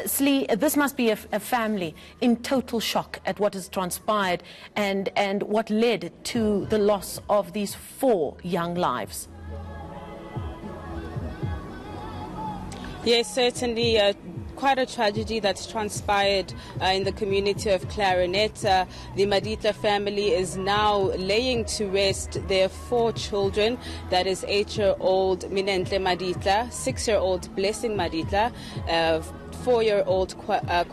Slee, this must be a family in total shock at what has transpired and what led to the loss of these 4 young lives. Yes, certainly. Quite a tragedy that's transpired in the community of Clarinet. The Maditla family is now laying to rest their 4 children. That is 8-year-old Minentle Maditla, 6-year-old Blessing Maditla, 4-year-old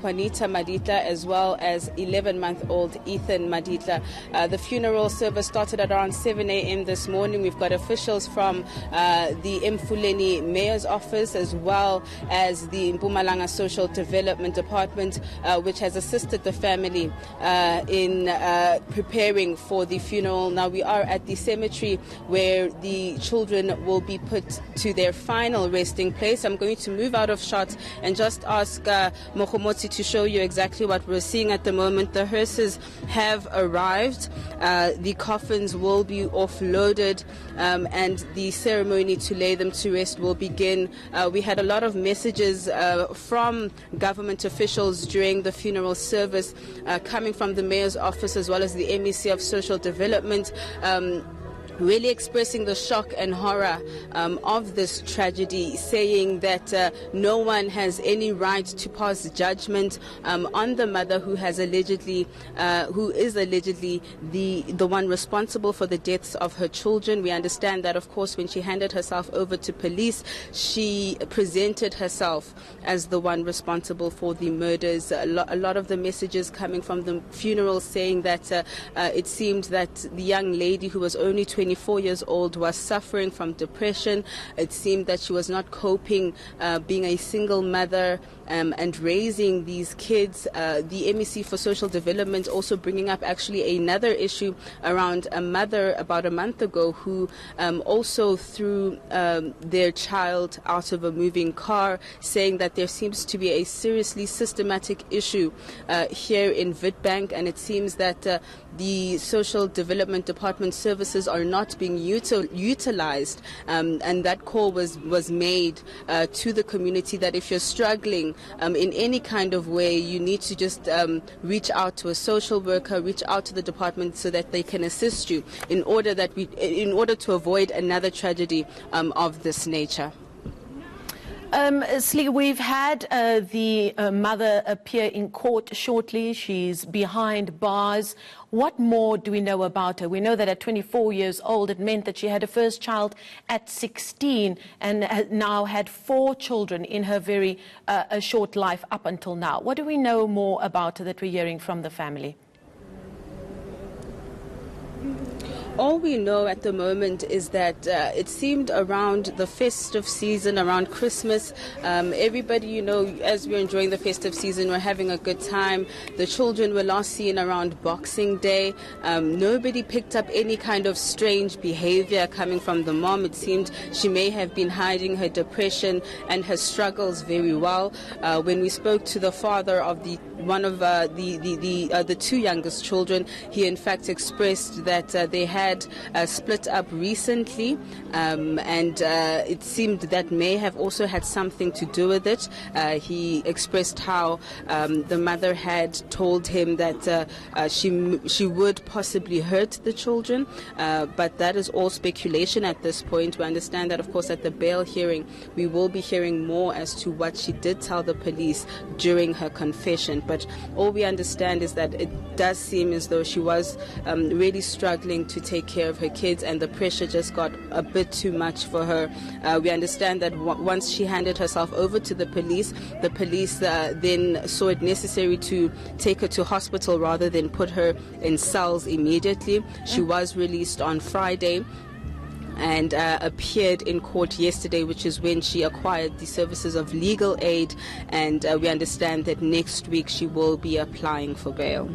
Juanita Maditla, as well as 11-month-old Ethan Maditla. The funeral service started at around 7 a.m. this morning. We've got officials from the Emalahleni Mayor's office, as well as the Mpumalanga Social Development Department, which has assisted the family in preparing for the funeral. Now we are at the cemetery where the children will be put to their final resting place. I'm going to move out of shot and just ask Mokhomotsi to show you exactly what we're seeing at the moment. The hearses have arrived. The coffins will be offloaded and the ceremony to lay them to rest will begin. We had a lot of messages from government officials during the funeral service coming from the Mayor's office as well as the MEC of Social Development, really expressing the shock and horror of this tragedy, saying that no one has any right to pass judgment on the mother who is allegedly the one responsible for the deaths of her children. We understand that, of course, when she handed herself over to police, she presented herself as the one responsible for the murders. A lot of the messages coming from the funeral saying that it seemed that the young lady, who was only 24 years old, was suffering from depression. It seemed that she was not coping being a single mother and raising these kids. The MEC for Social Development also bringing up actually another issue around a mother about a month ago who also threw their child out of a moving car, saying that there seems to be a seriously systematic issue here in Witbank, and it seems that the Social Development Department services are not being utilized, and that call was made to the community that if you're struggling in any kind of way, you need to just reach out to a social worker, reach out to the department so that they can assist you in order to avoid another tragedy of this nature. Slee, we've had the mother appear in court shortly. She's behind bars. What more do we know about her? We know that at 24 years old, it meant that she had her first child at 16 and now had 4 children in her very short life up until now. What do we know more about her that we're hearing from the family? All we know at the moment is that it seemed around the festive season, around Christmas, everybody, as we're enjoying the festive season, we're having a good time. The children were last seen around Boxing Day. Nobody picked up any kind of strange behavior coming from the mom. It seemed she may have been hiding her depression and her struggles very well. When we spoke to the father of one of the 2 youngest children, he in fact expressed that they had split up recently, and it seemed that may have also had something to do with it. He expressed how the mother had told him that she would possibly hurt the children, but that is all speculation at this point. We understand that, of course, at the bail hearing, we will be hearing more as to what she did tell the police during her confession. But all we understand is that it does seem as though she was really struggling to take care of her kids, and the pressure just got a bit too much for her. We understand that once she handed herself over to the police then saw it necessary to take her to hospital rather than put her in cells immediately. She was released on Friday and appeared in court yesterday, which is when she acquired the services of legal aid, and we understand that next week she will be applying for bail.